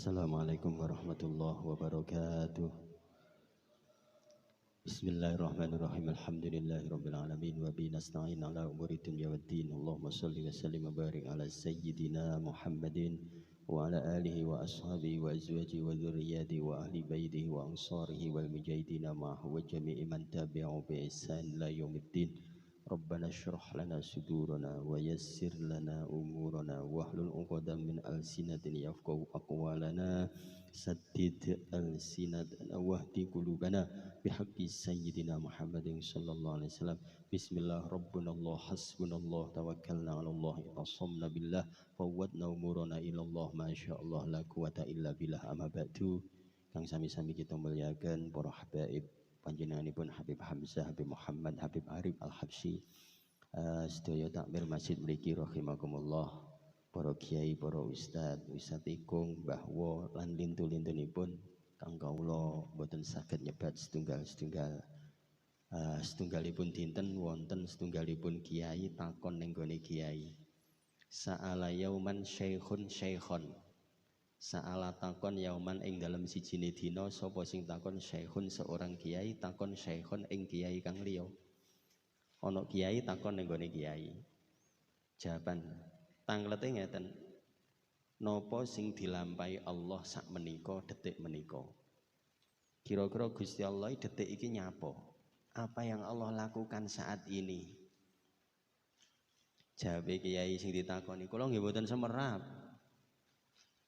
Assalamualaikum warahmatullahi wabarakatuh. Bismillahirrahmanirrahim. Alhamdulillahirabbil alamin wa bihi nasta'in ala umuri dunya waddin. Allahumma shalli wa sallim wa barik ala sayyidina Muhammadin wa ala alihi wa ashabihi wa azwajihi wa dzurriyyatihi wa ahli baitihi wa ansarihi wal mujahidin ma'ahu wa jami'i man tabi'ahu bi ihsan ila yaumiddin. Rabbana shrah lana sudurana wa yassir lana umurana wahlul 'uqdatam min alsinatina yafqahu aqwalana saddid alsinatana wahdi qulubana bihaqqi sayyidina Muhammadin sallallahu alaihi wasallam. Bismillah rabbuna Allah hasbunallah tawakkalna 'ala Allah itasamna billah fawwadna umurana ila Allah masyaallah la quwata illa billah. Amma ba'du. Kang sami-sami kita muliakan para habaib panjenenganipun Habib Hamzah, Habib Muhammad, Habib Arif Al-Habsyi, sedaya takmir masjid mriki rahimakumullah, para kiai, para ustad, Ustad Ikung, Mbah Wo lan lintu-lintunipun kang kawula boten saged nyebat setunggal-setunggal. Setunggalipun dinten wonten setunggalipun kiai takon ning gone kiai. Sa'ala yauman syaikhun syaikhon. Sa'ala takon yauman ing dalam sijine dina sapa sing takon syekhun seorang kiai takon syekhun ing kiai kang liya. Ana kiai takon ning gone kiai. Jawaban tanglete ngeten. Napa sing dilampahi Allah sak menika detik menika? Kira-kira Gusti Allah detik iki nyapa? Apa yang Allah lakukan saat ini? Jawabe kiai sing ditakoni, kula nggih mboten semerap.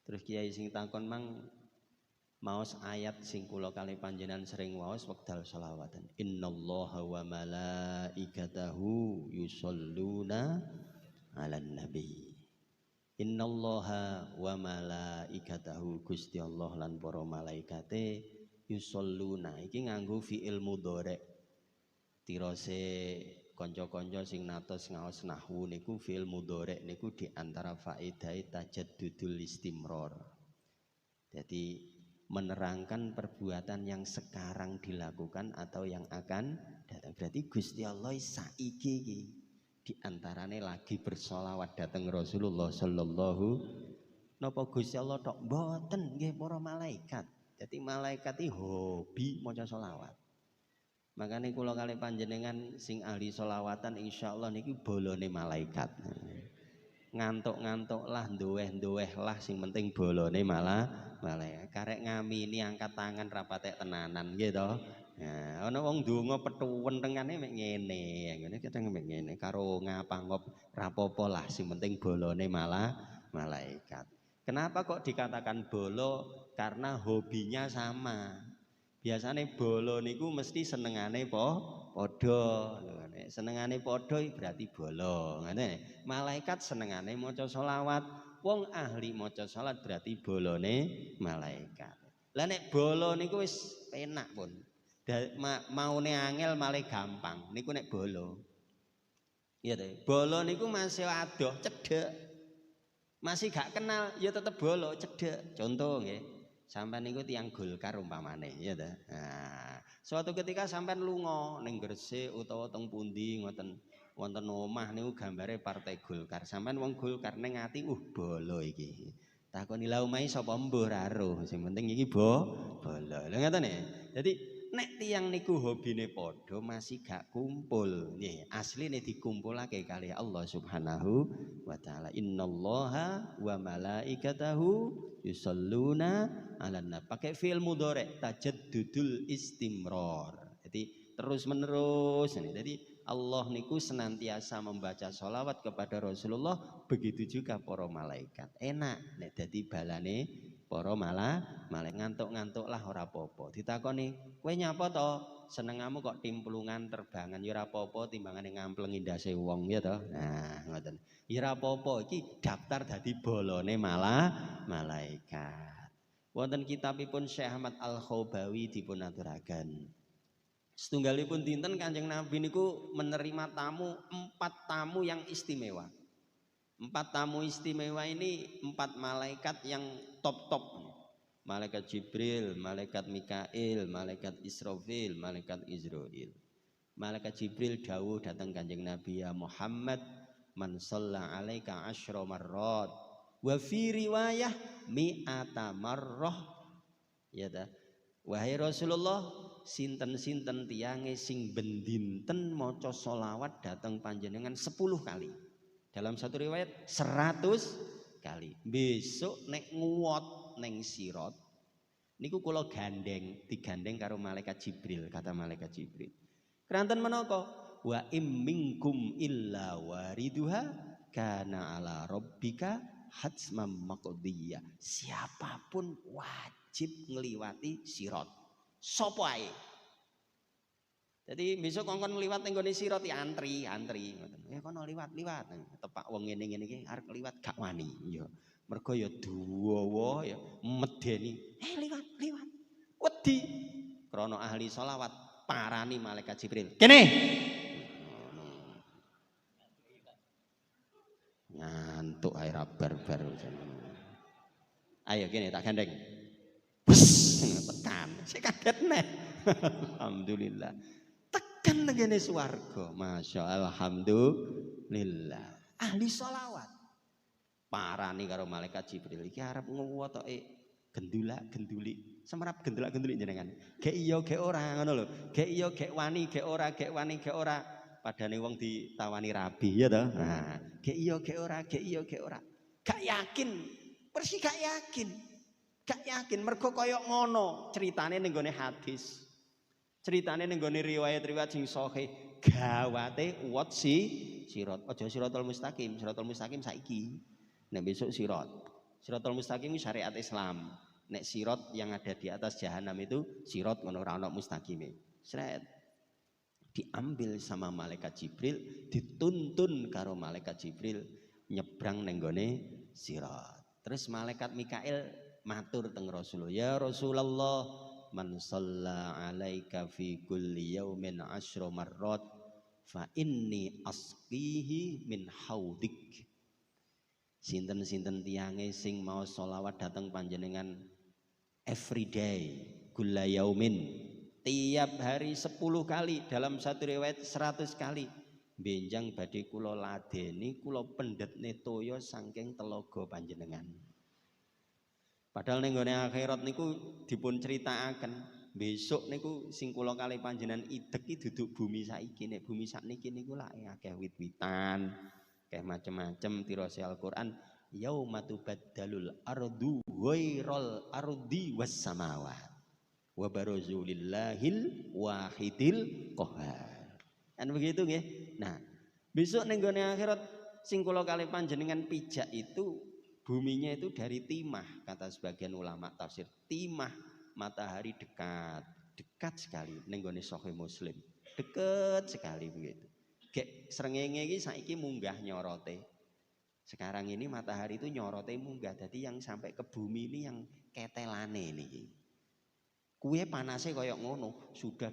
Terus kiai sing takon mang maos ayat sing kula kali panjenengan sering waos wekdal sholawatan. Innallaha wa malaikatahu yusholluna 'alan nabi. Innallaha wa malaikatahu, Gusti Allah lan para malaikate yusholluna iki nganggo fi'il mudhari'. Tirose kanca-kanca sing natos ngaos nahwu niku fi'il mudhari' niku di antara faedahe tajaddudul istimrar. Jadi menerangkan perbuatan yang sekarang dilakukan atau yang akan datang. Berarti Gusti Allah saiki iki di antarane lagi bersolawat datang Rasulullah sallallahu. Napa Gusti Allah tok? Mboten nggih para malaikat. Jadi malaikat iki hobi maca selawat. Makanya kula kali panjenengan sing ahli solawatan insyaallah niki bolone malaikat. Ngantuk-ngantuk lah, nduweh-nduweh lah, sing penting bolone malah malaikat. Karek ngamini angkat tangan rapatek tenanan gitu. Nah, ana wong ndonga petuwen tengane mek ngene, ngene kadang mek ngene karo ngapa-ngop rapopo lah, sing penting bolone malah malaikat. Kenapa kok dikatakan bolo? Karena hobinya sama. Biasanya bolo niku mesti senengane padha. Nek senengane padha berarti bolo. Ngene. Malaikat senengane maca selawat. Wong ahli maca salat berarti bolone malaikat. Lah nek bolo niku wis penak pun. Maune angel malah gampang. Niku nek bolo. Iya to. Bolo niku masih adoh cedhek. Masih gak kenal ya tetep bolo cedhek. Contoh nggih. Sampai niku tiang Golkar umpamane, ya ta. Nah, suatu ketika sampean lunga ning Gresik utawa teng pundi ngoten wonten omah niku gambare Partai Golkar. Sampean wong Golkar ning ati bolo iki. Takoni lha omahe sapa mbuh ra ro, sing penting iki bolo. Lha ngoten ya. Jadi nek tiang niku hobine padha masih gak kumpul. Nggih, asline dikumpulake kali Allah Subhanahu wa taala. Innallaha wa malaikatahu yusholluna 'alan nabi. Pakai fi'il mudhari' tajaddudul istimrar. Jadi terus menerus. Jadi Allah niku senantiasa membaca sholawat kepada Rasulullah, begitu juga para malaikat. Enak nek dadi balane para malaikat. Ngantuk-ngantuk lah ora apa-apa. Ditakoni, kowe nyapa to? Senengamu kok timplungan terbangan ya ora apa-apa timbangane ngamplengi ndase wong ya to. Nah, ngoten. Ya ora apa-apa iki daftar dadi bolone malaikat. Wonten kitabipun Syekh Ahmad Al-Khobawi dipun aturaken. Setunggalipun dinten Kanjeng Nabi niku menerima tamu, 4 tamu yang istimewa. 4 tamu istimewa ini 4 malaikat yang top-top. Malaikat Jibril, malaikat Mikail, malaikat Israfil, malaikat Israil. Malaikat Jibril dawuh datang Kanjeng Nabi, ya Muhammad, man shalla alaika 10 marrat Wa fi riwayah mi'ata marrah. Ya ta. Wahai Rasulullah, sinten-sinten tiyange sing bendinten maca selawat datang panjenengan 10 kali. Dalam satu riwayat 100 kali. Besok nek nguwot neng sirat niku kula gandeng, digandeng karo malaikat Jibril, kata malaikat Jibril. Keranten menapa? Wa im minkum illa wariduha kana ala rabbika hatsmam maqdiyah. Siapapun wajib ngliwati sirat. Sapa ae. Jadi besok kongkon liwat ning gone sirat ya antri. Ya kono liwat. Tepak wong ngene-ngene iki arep liwat gak wani ya. Mergo ya dawa ya medeni. Liwat. Wedi. Krana ahli selawat parani malaikat Jibril. Kene. Ngantuk ae ra barbar. Ayo kene tak gandeng. Bus tekan. Sik kaget neh. Alhamdulillah. Tekan ngene swarga. Masya Allah. Alhamdulillah. Ahli selawat. Parani karo malaikat Jibril iki arep nguwotoke gendula-genduli. Semerap gendula-genduli jenengan. Gek iya gek ora ngono lho. Gek iya gek wani gek ora, gek wani gek ora. Padane wong ditawani rabi ya toh. Nah, gek iya gek ora, gek iya gek ora. Gak yakin. Persis gak yakin. Gak yakin mergo kaya ngono ceritane ning gone hadis. Ceritane ning gone riwayat-riwayat sing sahih. Gawate uwat sirat. Aja siratal mustaqim. Siratal mustaqim saiki. Nek besok sirat. Siratal mustaqim itu syariat Islam. Nek sirat yang ada di atas jahanam itu sirat ngono ora ono mustaqime. Sret. Diambil sama malaikat Jibril, dituntun karo malaikat Jibril nyebrang ning gone sirat. Terus malaikat Mikail matur teng Rasulullah, ya Rasulullah, man shalla alaika fi kulli yaumin 10 marrat fa inni asqihi min haudik. Sinten-sinten tiyange sing mau sholawat datang panjenengan every day, kulla yaumin, tiap hari 10 kali, dalam satu riwayat 100 kali. Benjang badhe kula ladeni, kula pendhetne toya saking telaga panjenengan. Padahal ning gone akhirat niku dipun critakaken, besok niku sing kula kali panjenengan idek iki duduk bumi saiki. Nek bumi sakniki niku lak akeh wit-witan, akeh macem-macem tirose Al-Qur'an. Yauma tubaddalul ardu ghairal ardi was samawat wa barazu lillahil wahidil qahhar. Kan begitu nggih. Nah, besok ning gone akhirat sing kula kali panjenengan pijak itu buminya itu dari timah, kata sebagian ulama tafsir. Timah matahari dekat sekali ning gone Sahih Muslim. Dekat sekali begitu. Gek srengenge iki saiki munggah nyorote. Sekarang ini matahari itu nyorote munggah. Jadi yang sampai ke bumi ini yang ketelane niki. Kuwe panasnya kayak ngono, sudah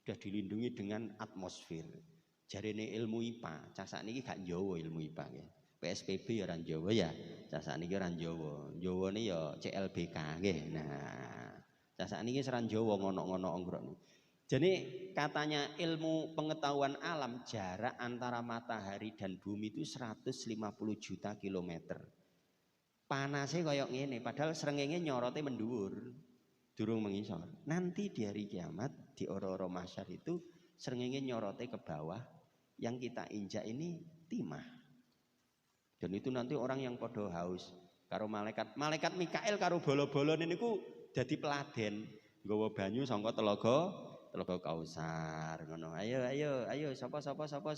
dilindungi dengan atmosfer. Jarene ilmu IPA, casak niki gak njowo ilmu IPA ya. PSBB ya ora njowo ya. Casak niki ora njowo. Njowone ya CLBK nggih. Nah, casak niki ora njowo ngono-ngono ongkrok. Jadi katanya ilmu pengetahuan alam, jarak antara matahari dan bumi itu 150 juta kilometer. Panasnya kayak ngene, padahal srengenge nyorote mendhuwur. Durung mengisor. Nanti di hari kiamat di ora-ora mahsyar itu srengenge nyorote ke bawah, yang kita injak ini timah. Dan itu nanti orang yang podo haus karo malaikat Mikail karo bolo-bolone niku dadi peladen nggawa banyu saka telaga Kausar ngono. Ayo sapa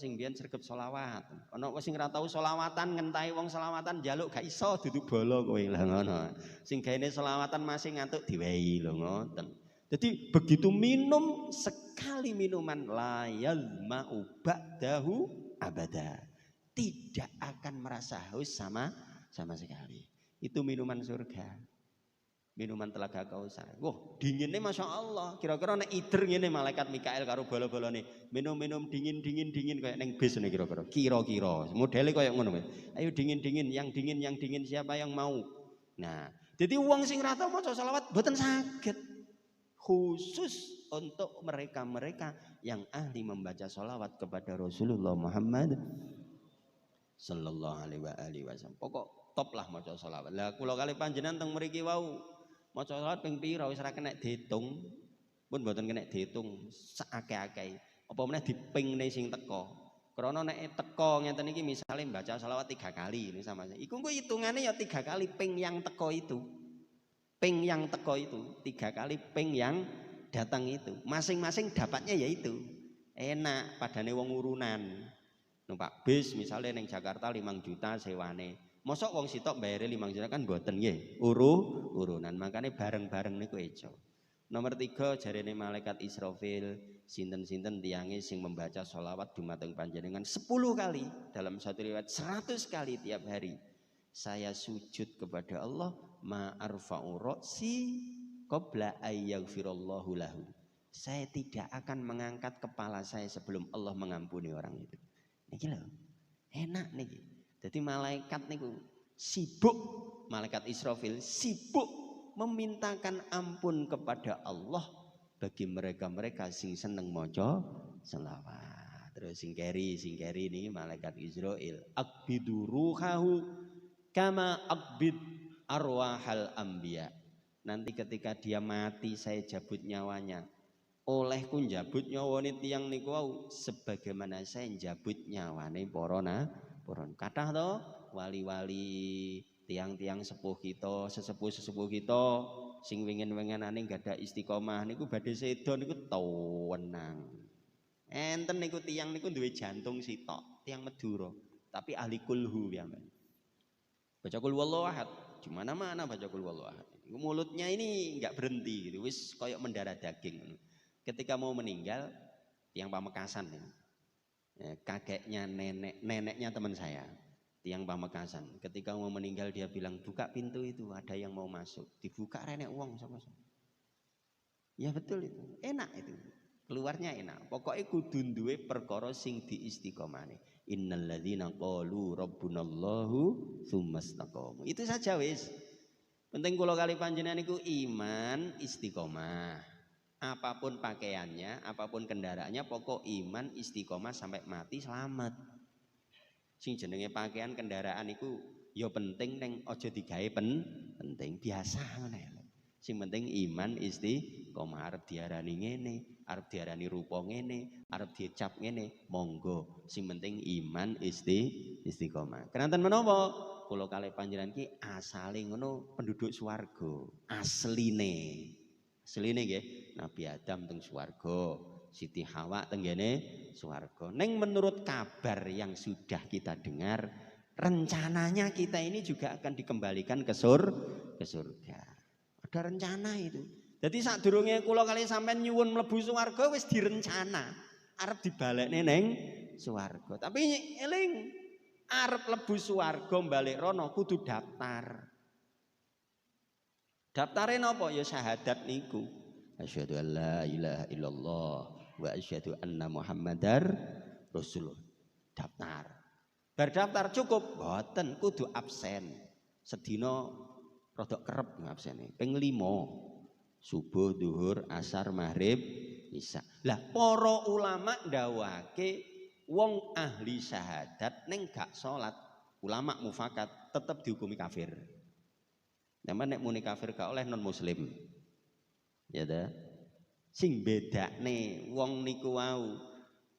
sing biyen sregep selawat. Ana sing ora tau selawatan ngentahi wong selawatan njaluk gak iso duduk bolo kowe lah ngono. Sing gaene selawatan masih ngantuk diwehi lho ngoten. Jadi begitu minum sekali minuman la yazma'u ba'dahu abada. Tidak akan merasa haus sama sekali. Itu minuman surga. Minuman telaga Kausar. Wah, dinginnya Masya Allah. Kira-kira nek ider ngene malaikat Mikail karo bola-bolane. Minum dingin kayak neng bis nih kira-kira. Kira-kira. Modelnya kayak ngono. Ayo dingin, yang dingin siapa yang mau. Nah, jadi uang sing rata maca selawat mboten saged. Khusus untuk mereka-mereka yang ahli membaca selawat kepada Rasulullah Muhammad. sallallahu alaihi wasallam. Pokok top lah maca selawat. Lah kula kali panjenengan teng mriki wau maca selawat ping pira wis ora kena diitung. Pun mboten kena diitung sakake-akeh. Apa meneh dipingne sing teko. Karena nek teko ngeten iki misale baca selawat 3 kali ini sama saya. Iku hitungane ya 3 kali ping yang teko itu. Ping yang teko itu 3 kali ping yang datang itu. Masing-masing dapatnya ya itu. Enak padane wong urunan. Numpak bis misalnya neng Jakarta 5 juta sewane. Mosok wong sitok bayare 5 juta kan mboten nggih. Urunan. Makane bareng-bareng niku ejo. Nomor 3 jarene malaikat Israfil, sinten-sinten tiange sing membaca sholawat dumateng panjenengan 10 kali, dalam satu riwayat 100 kali tiap hari. Saya sujud kepada Allah ma arfa'u ra'si qabla ayyaghfirallahu lahu. Saya tidak akan mengangkat kepala saya sebelum Allah mengampuni orang itu. Niki lho. Enak niki. Jadi malaikat niku sibuk, malaikat Israfil sibuk memintakan ampun kepada Allah bagi mereka-mereka sing seneng maca selawat. Terus sing keri ini malaikat Israil akbidu ruhahu kama akbid arwahal anbiya. Nanti ketika dia mati saya cabut nyawanya. Olehku njabut nyawane tiyang niku wau sebagaimana saya njabut nyawane para kathah to wali-wali tiang-tiang sepuh kita, sesepuh kita sing wingen-wingenane gadah istiqomah niku badhe sedo niku tenang. Enten niku tiang niku duwe jantung sitok, tiang Madura, tapi ahli kulhu ya, Mbak. Baca kul wallahu ahad, di mana-mana baca kul wallahu ahad. Mulutnya ini enggak berhenti gitu, wis koyok mendarah daging. Ketika mau meninggal, tiang Pamekasan ya. Kakeknya neneknya teman saya. Tiang Pamekasan, ketika mau meninggal dia bilang buka pintu itu ada yang mau masuk, dibuka renek uang sama-sama. Ya betul itu, enak itu, keluarnya enak. Pokoknya kudu duwe perkara sing diistiqomane. Innalladzina qalu rabbunallahu tsumastaqamu. Itu saja wis. Penting kula kali panjenengan iku iman istiqomah. Apapun pakaiannya, apapun kendaraannya, pokok iman istiqomah sampai mati selamat. Sing jenenge pakaian kendaraan iku ya penting neng ojo digawe penting biasa ngene. Sing penting iman istiqomah, arep diarani ngene, arep diarani rupa ngene, arep dicap ngene, monggo. Sing penting iman istiqomah. Kenanten menapa? Kula kalih panjenengan ki asale ngono penduduk swarga, asline. Asline nggih, Nabi Adam teng swarga, Siti Hawa tenggene swarga. Neng menurut kabar yang sudah kita dengar, rencananya kita ini juga akan dikembalikan ke surga. Ada rencana itu. Jadi sadurunge kula kali sampean nyuwun mlebu swarga wis direncana. Arep dibalekne neng swarga. Tapi eling arep mlebu swarga balik rono kudu daftar. Daftare napa? Ya syahadat niku. Asyhadu an la ilaha illallah wa asyhadu anna Muhammadar Rasulullah. Daftar. Berdaftar cukup, boten kudu absen. Sedina rodok kerep absene. Ping 5. Subuh, duhur, asar, maghrib, isya. Lah para ulama ndawake wong ahli syahadat ning gak salat, ulama mufakat tetep dihukumi kafir. Nyaman nek muni kafir gak oleh non muslim. Ya dah. Sing bedane wong niku wau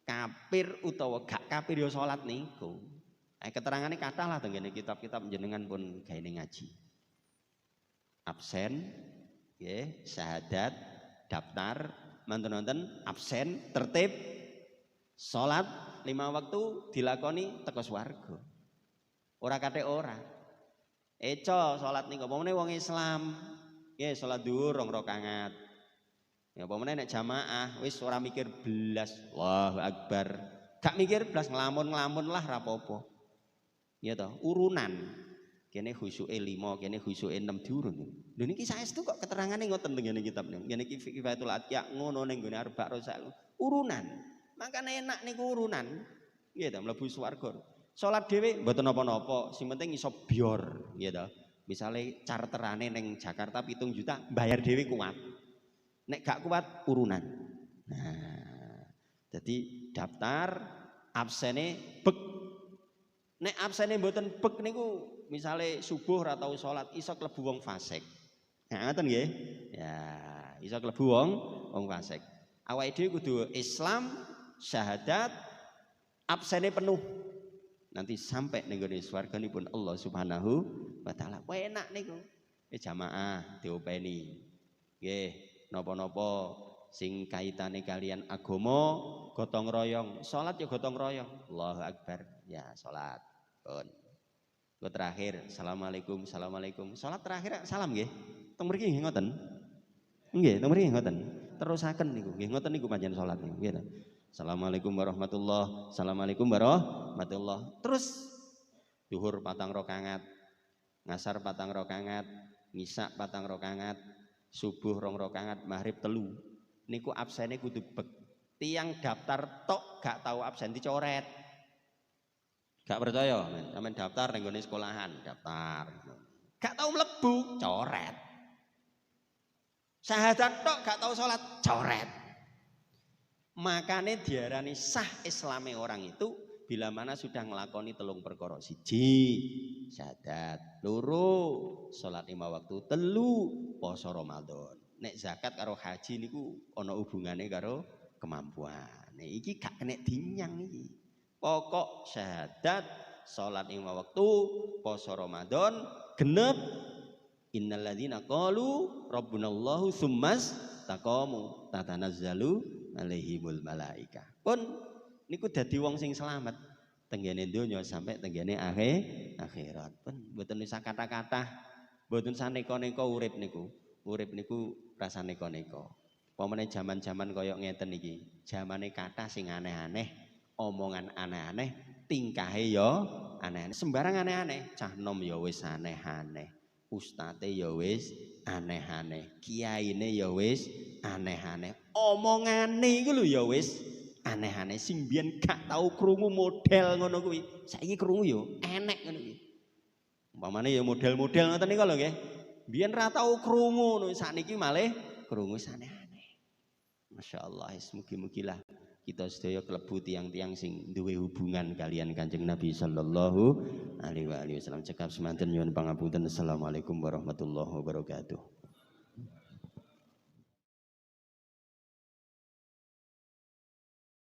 kafir utawa gak kafir ya salat niku. Keterangane kathah lah tengene kitab-kitab jenengan pun gaene ngaji. Absen, nggih, syahadat, daftar, manten-manten, absen, tertib, salat 5 waktu dilakoni teko swarga. Ora kate ora. Eco salat niku apa meneh wong Islam. Nggih, salat dhuwur 2 rakaat. Ya apa meneh nek jamaah wis ora mikir blas. Allahu Akbar. Gak mikir blas nglamun-nglamun lah ra apa-apa. Ya toh, urunan. Kene khusyuke 5, kene khusyuke 6 diurun. Lho niki saestu kok keterangane ngoten teng ngene kitab niku. Ngene iki Kifayatul Atqiya ngono ning gone Arba' Rasul. Urunan. Makane enak niku urunan. Nggih to, mlebu swarga. Salat dhewe mboten napa-napa, sing penting iso bior, nggih to. Misale charterane ning Jakarta 7 juta, bayar dhewe kuat. Nek gak kuat urunan. Nah, jadi daftar absene bek Nek absene mboten bek niku misale subuh ora tau salat iso klebu wong fasik. Nah, ngoten nggih. Ya, iso klebu wong fasik. Awake dhewe kudu Islam, syahadat, absene penuh. Nanti sampai ning gone swarganipun Allah Subhanahu wa taala. Enak niku. Jamaah diopeni. Nggih, napa-napa sing kaitane kalian agama gotong royong, salat ya gotong royong. Allahu Akbar. Ya, salat. Pun. Ku terakhir, assalamualaikum, assalamualaikum. Salat terakhir salam nggih. Teng mriki nggih ngoten. Nggih, teng mriki ngoten. Terusaken niku. Nggih ngoten niku pancen salat niku. Nggih. Assalamualaikum warahmatullah. Assalamualaikum warahmatullah. Terus zuhur 4 rakaat, ngasar 4 rakaat, ngisak 4 rakaat, subuh 2 rakaat, maghrib 3. Niku absene kudu bek. Tiang daftar tok gak tahu absen dicoret. Gak percaya, sampean daftar ning gone sekolahan, daftar. Gak tahu mlebu, coret. Syahadat tok gak tahu salat, coret. Makanya diarani sah Islame orang itu bila mana sudah ngelakoni 3 perkara. 1 syahadat, 2 salat 5 waktu, 3 poso Ramadan. Nek zakat karo haji niku ana hubungane karo kemampuan. Nek iki gak kena dinyang iki. Pokok syahadat, salat 5 waktu, poso Ramadan, genep. Innalladzina qalu rabbunallahu tsummas taqamu tatanazzalu alaihimul malaika. Pun niku dadi wong sing selamat tenggene donya sampai tenggene akhirat. Pun mboten usah kata-kata, mboten saneka-neka urip niku. Urip niku rasane neka-neka. Pamane jaman-jaman kaya ngeten iki, jamane kathah sing aneh-aneh, omongan aneh-aneh, tingkahe ya aneh-aneh, sembarang aneh-aneh. Cah nom ya wis aneh-aneh, ustate ya wis aneh-aneh, kiyaine ya wis aneh-aneh, omongane iku lho ya wis aneh-aneh. Sing biyen gak tau krungu model ngono kuwi, saiki krungu ya enek ngono kuwi. Umpamane ya model-model ngoten niku lho nggih. Biyen ra tau krungu ngono, sakniki malih krungu aneh-aneh. Masyaallah, mugi-mugilah kita sedaya klebu tiang-tiang sing duwe hubungan kalian Kanjeng Nabi sallallahu alaihi wasallam. Cekap semanten nyuwun pangapunten. Assalamualaikum warahmatullahi wabarakatuh.